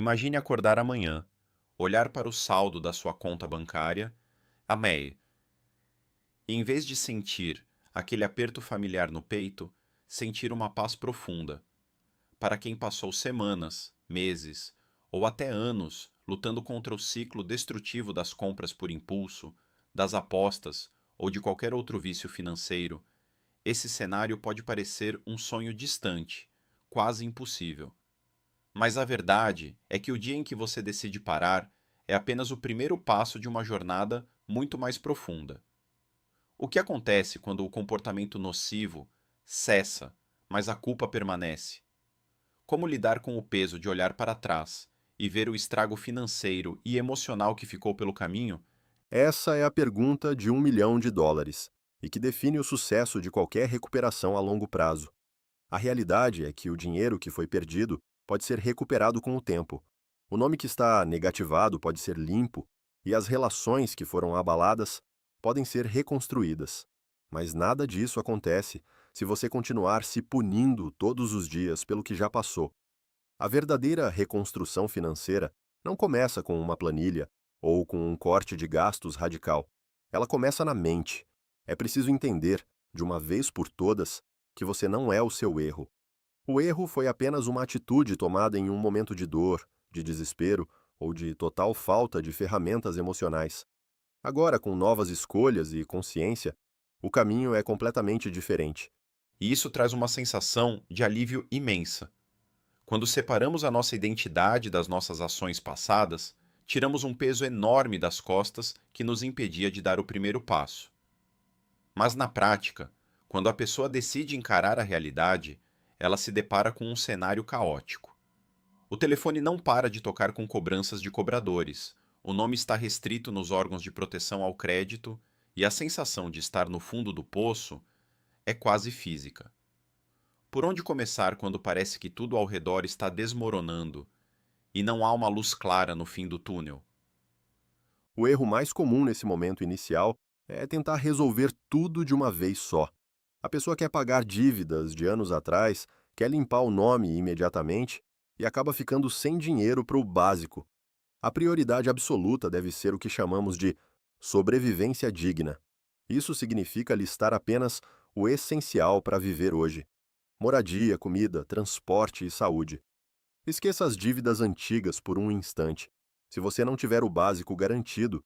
Imagine acordar amanhã, olhar para o saldo da sua conta bancária, a MEI, e em vez de sentir aquele aperto familiar no peito, sentir uma paz profunda. Para quem passou semanas, meses ou até anos lutando contra o ciclo destrutivo das compras por impulso, das apostas ou de qualquer outro vício financeiro, esse cenário pode parecer um sonho distante, quase impossível. Mas a verdade é que o dia em que você decide parar é apenas o primeiro passo de uma jornada muito mais profunda. O que acontece quando o comportamento nocivo cessa, mas a culpa permanece? Como lidar com o peso de olhar para trás e ver o estrago financeiro e emocional que ficou pelo caminho? Essa é a pergunta de US$ 1 milhão e que define o sucesso de qualquer recuperação a longo prazo. A realidade é que o dinheiro que foi perdido pode ser recuperado com o tempo. O nome que está negativado pode ser limpo e as relações que foram abaladas podem ser reconstruídas. Mas nada disso acontece se você continuar se punindo todos os dias pelo que já passou. A verdadeira reconstrução financeira não começa com uma planilha ou com um corte de gastos radical. Ela começa na mente. É preciso entender, de uma vez por todas, que você não é o seu erro. O erro foi apenas uma atitude tomada em um momento de dor, de desespero ou de total falta de ferramentas emocionais. Agora, com novas escolhas e consciência, o caminho é completamente diferente. E isso traz uma sensação de alívio imensa. Quando separamos a nossa identidade das nossas ações passadas, tiramos um peso enorme das costas que nos impedia de dar o primeiro passo. Mas na prática, quando a pessoa decide encarar a realidade, ela se depara com um cenário caótico. O telefone não para de tocar com cobranças de cobradores, o nome está restrito nos órgãos de proteção ao crédito e a sensação de estar no fundo do poço é quase física. Por onde começar quando parece que tudo ao redor está desmoronando e não há uma luz clara no fim do túnel? O erro mais comum nesse momento inicial é tentar resolver tudo de uma vez só. A pessoa quer pagar dívidas de anos atrás, quer limpar o nome imediatamente e acaba ficando sem dinheiro para o básico. A prioridade absoluta deve ser o que chamamos de sobrevivência digna. Isso significa listar apenas o essencial para viver hoje: moradia, comida, transporte e saúde. Esqueça as dívidas antigas por um instante. Se você não tiver o básico garantido,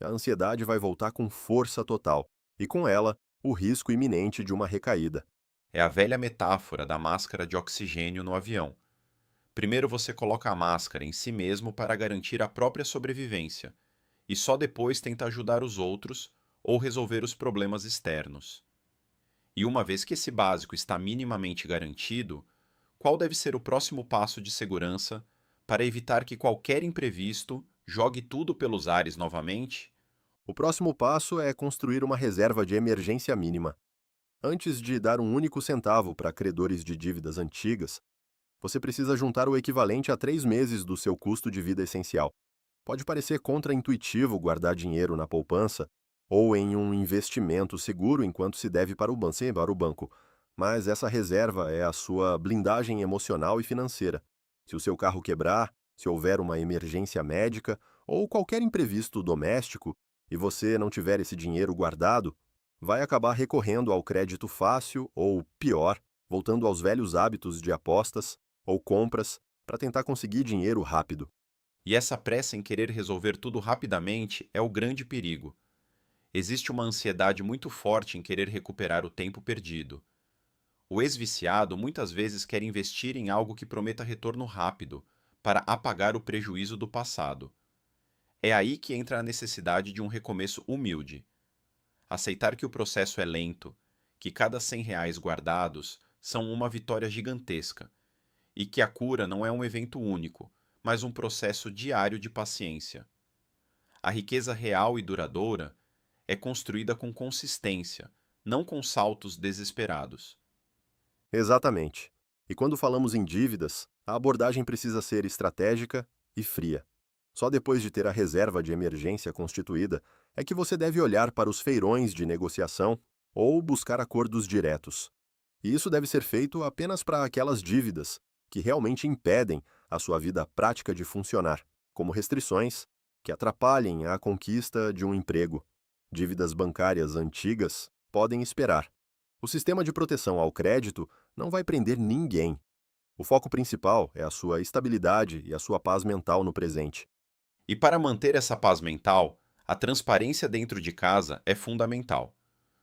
a ansiedade vai voltar com força total, e com ela, o risco iminente de uma recaída. É a velha metáfora da máscara de oxigênio no avião. Primeiro você coloca a máscara em si mesmo para garantir a própria sobrevivência, e só depois tenta ajudar os outros ou resolver os problemas externos. E uma vez que esse básico está minimamente garantido, qual deve ser o próximo passo de segurança para evitar que qualquer imprevisto jogue tudo pelos ares novamente? O próximo passo é construir uma reserva de emergência mínima. Antes de dar um único centavo para credores de dívidas antigas, você precisa juntar o equivalente a 3 meses do seu custo de vida essencial. Pode parecer contraintuitivo guardar dinheiro na poupança ou em um investimento seguro enquanto se deve para o sim, para o banco, mas essa reserva é a sua blindagem emocional e financeira. Se o seu carro quebrar, se houver uma emergência médica ou qualquer imprevisto doméstico e você não tiver esse dinheiro guardado, vai acabar recorrendo ao crédito fácil ou, pior, voltando aos velhos hábitos de apostas ou compras para tentar conseguir dinheiro rápido. E essa pressa em querer resolver tudo rapidamente é o grande perigo. Existe uma ansiedade muito forte em querer recuperar o tempo perdido. O ex-viciado muitas vezes quer investir em algo que prometa retorno rápido, para apagar o prejuízo do passado. É aí que entra a necessidade de um recomeço humilde. Aceitar que o processo é lento, que cada R$ 100 guardados são uma vitória gigantesca, e que a cura não é um evento único, mas um processo diário de paciência. A riqueza real e duradoura é construída com consistência, não com saltos desesperados. Exatamente. E quando falamos em dívidas, a abordagem precisa ser estratégica e fria. Só depois de ter a reserva de emergência constituída é que você deve olhar para os feirões de negociação ou buscar acordos diretos. E isso deve ser feito apenas para aquelas dívidas que realmente impedem a sua vida prática de funcionar, como restrições que atrapalhem a conquista de um emprego. Dívidas bancárias antigas podem esperar. O sistema de proteção ao crédito não vai prender ninguém. O foco principal é a sua estabilidade e a sua paz mental no presente. E para manter essa paz mental, a transparência dentro de casa é fundamental.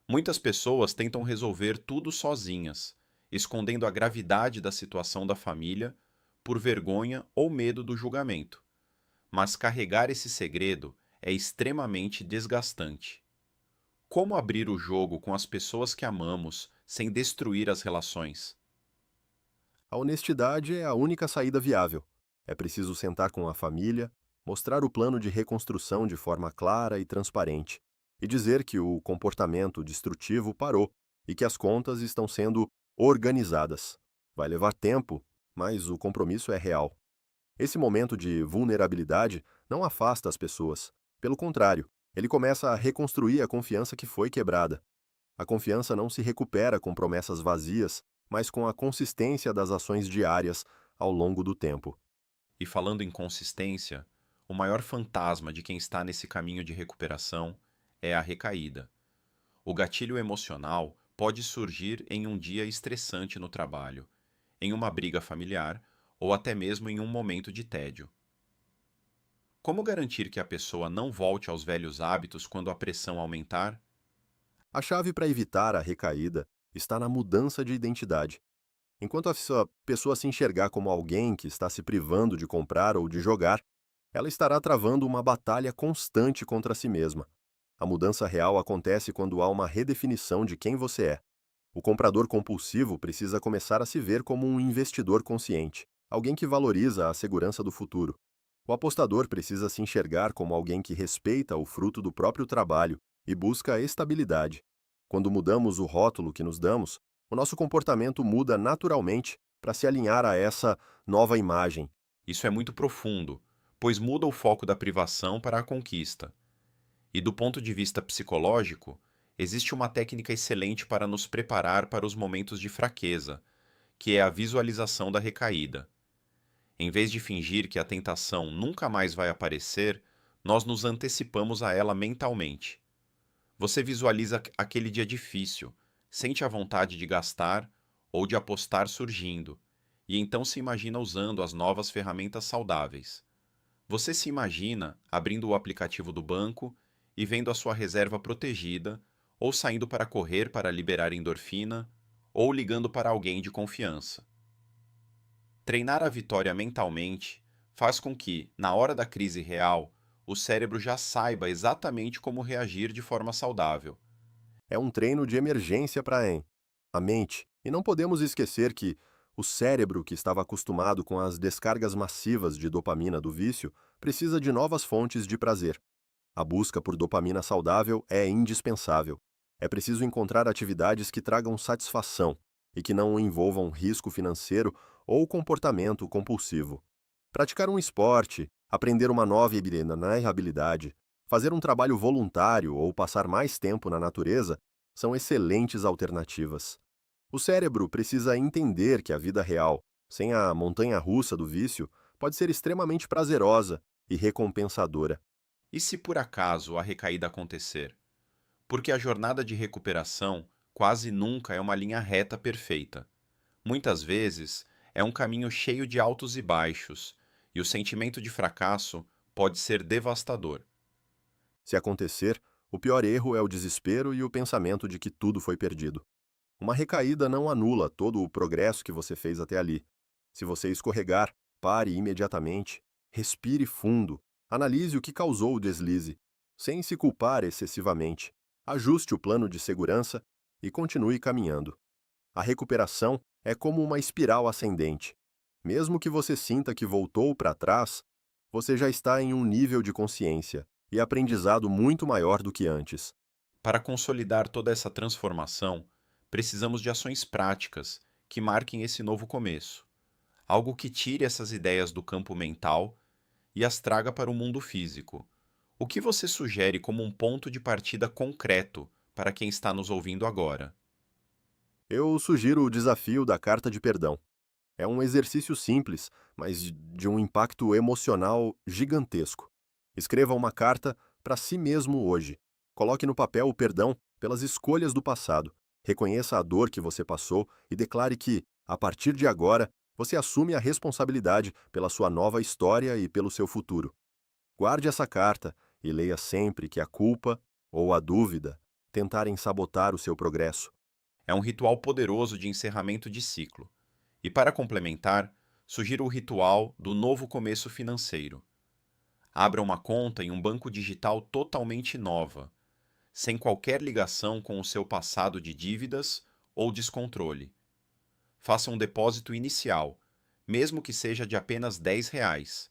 Muitas pessoas tentam resolver tudo sozinhas, escondendo a gravidade da situação da família por vergonha ou medo do julgamento. Mas carregar esse segredo é extremamente desgastante. Como abrir o jogo com as pessoas que amamos sem destruir as relações? A honestidade é a única saída viável. É preciso sentar com a família, mostrar o plano de reconstrução de forma clara e transparente, e dizer que o comportamento destrutivo parou e que as contas estão sendo organizadas. Vai levar tempo, mas o compromisso é real. Esse momento de vulnerabilidade não afasta as pessoas. Pelo contrário, ele começa a reconstruir a confiança que foi quebrada. A confiança não se recupera com promessas vazias, mas com a consistência das ações diárias ao longo do tempo. E falando em consistência, o maior fantasma de quem está nesse caminho de recuperação é a recaída. O gatilho emocional pode surgir em um dia estressante no trabalho, em uma briga familiar ou até mesmo em um momento de tédio. Como garantir que a pessoa não volte aos velhos hábitos quando a pressão aumentar? A chave para evitar a recaída está na mudança de identidade. Enquanto a sua pessoa se enxergar como alguém que está se privando de comprar ou de jogar, ela estará travando uma batalha constante contra si mesma. A mudança real acontece quando há uma redefinição de quem você é. O comprador compulsivo precisa começar a se ver como um investidor consciente, alguém que valoriza a segurança do futuro. O apostador precisa se enxergar como alguém que respeita o fruto do próprio trabalho e busca a estabilidade. Quando mudamos o rótulo que nos damos, o nosso comportamento muda naturalmente para se alinhar a essa nova imagem. Isso é muito profundo, pois muda o foco da privação para a conquista. E do ponto de vista psicológico, existe uma técnica excelente para nos preparar para os momentos de fraqueza, que é a visualização da recaída. Em vez de fingir que a tentação nunca mais vai aparecer, nós nos antecipamos a ela mentalmente. Você visualiza aquele dia difícil, sente a vontade de gastar ou de apostar surgindo, e então se imagina usando as novas ferramentas saudáveis. Você se imagina abrindo o aplicativo do banco e vendo a sua reserva protegida, ou saindo para correr para liberar endorfina, ou ligando para alguém de confiança. Treinar a vitória mentalmente faz com que, na hora da crise real, o cérebro já saiba exatamente como reagir de forma saudável. É um treino de emergência para a mente, e não podemos esquecer que o cérebro, que estava acostumado com as descargas massivas de dopamina do vício, precisa de novas fontes de prazer. A busca por dopamina saudável é indispensável. É preciso encontrar atividades que tragam satisfação e que não envolvam risco financeiro ou comportamento compulsivo. Praticar um esporte, aprender uma nova habilidade, fazer um trabalho voluntário ou passar mais tempo na natureza são excelentes alternativas. O cérebro precisa entender que a vida real, sem a montanha-russa do vício, pode ser extremamente prazerosa e recompensadora. E se por acaso a recaída acontecer? Porque a jornada de recuperação quase nunca é uma linha reta perfeita. Muitas vezes é um caminho cheio de altos e baixos, e o sentimento de fracasso pode ser devastador. Se acontecer, o pior erro é o desespero e o pensamento de que tudo foi perdido. Uma recaída não anula todo o progresso que você fez até ali. Se você escorregar, pare imediatamente, respire fundo, analise o que causou o deslize, sem se culpar excessivamente. Ajuste o plano de segurança e continue caminhando. A recuperação é como uma espiral ascendente. Mesmo que você sinta que voltou para trás, você já está em um nível de consciência e aprendizado muito maior do que antes. Para consolidar toda essa transformação, precisamos de ações práticas que marquem esse novo começo. Algo que tire essas ideias do campo mental e as traga para o mundo físico. O que você sugere como um ponto de partida concreto para quem está nos ouvindo agora? Eu sugiro o desafio da carta de perdão. É um exercício simples, mas de um impacto emocional gigantesco. Escreva uma carta para si mesmo hoje. Coloque no papel o perdão pelas escolhas do passado. Reconheça a dor que você passou e declare que, a partir de agora, você assume a responsabilidade pela sua nova história e pelo seu futuro. Guarde essa carta e leia sempre que a culpa ou a dúvida tentarem sabotar o seu progresso. É um ritual poderoso de encerramento de ciclo. E para complementar, sugiro o ritual do novo começo financeiro. Abra uma conta em um banco digital totalmente nova, sem qualquer ligação com o seu passado de dívidas ou descontrole. Faça um depósito inicial, mesmo que seja de apenas R$ 10.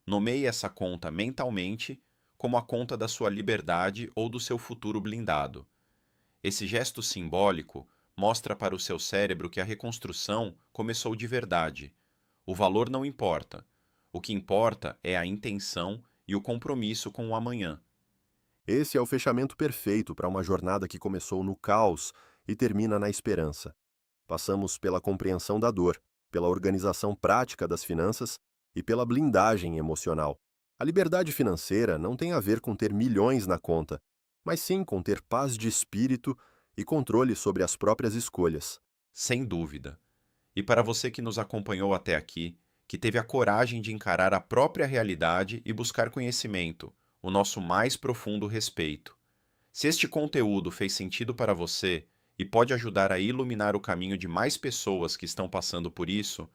Nomeie essa conta mentalmente como a conta da sua liberdade ou do seu futuro blindado. Esse gesto simbólico mostra para o seu cérebro que a reconstrução começou de verdade. O valor não importa. O que importa é a intenção e o compromisso com o amanhã. Esse é o fechamento perfeito para uma jornada que começou no caos e termina na esperança. Passamos pela compreensão da dor, pela organização prática das finanças e pela blindagem emocional. A liberdade financeira não tem a ver com ter milhões na conta, mas sim com ter paz de espírito e controle sobre as próprias escolhas. Sem dúvida. E para você que nos acompanhou até aqui, que teve a coragem de encarar a própria realidade e buscar conhecimento, o nosso mais profundo respeito. Se este conteúdo fez sentido para você e pode ajudar a iluminar o caminho de mais pessoas que estão passando por isso,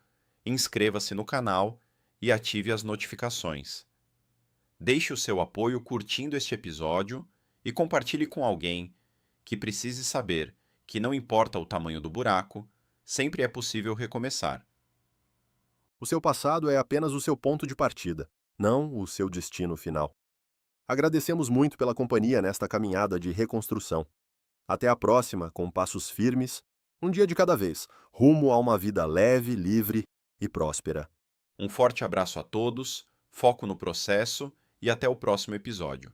inscreva-se no canal e ative as notificações. Deixe o seu apoio curtindo este episódio e compartilhe com alguém que precise saber que não importa o tamanho do buraco, sempre é possível recomeçar. O seu passado é apenas o seu ponto de partida, não o seu destino final. Agradecemos muito pela companhia nesta caminhada de reconstrução. Até a próxima, com passos firmes, um dia de cada vez, rumo a uma vida leve, livre e próspera. Um forte abraço a todos, foco no processo e até o próximo episódio.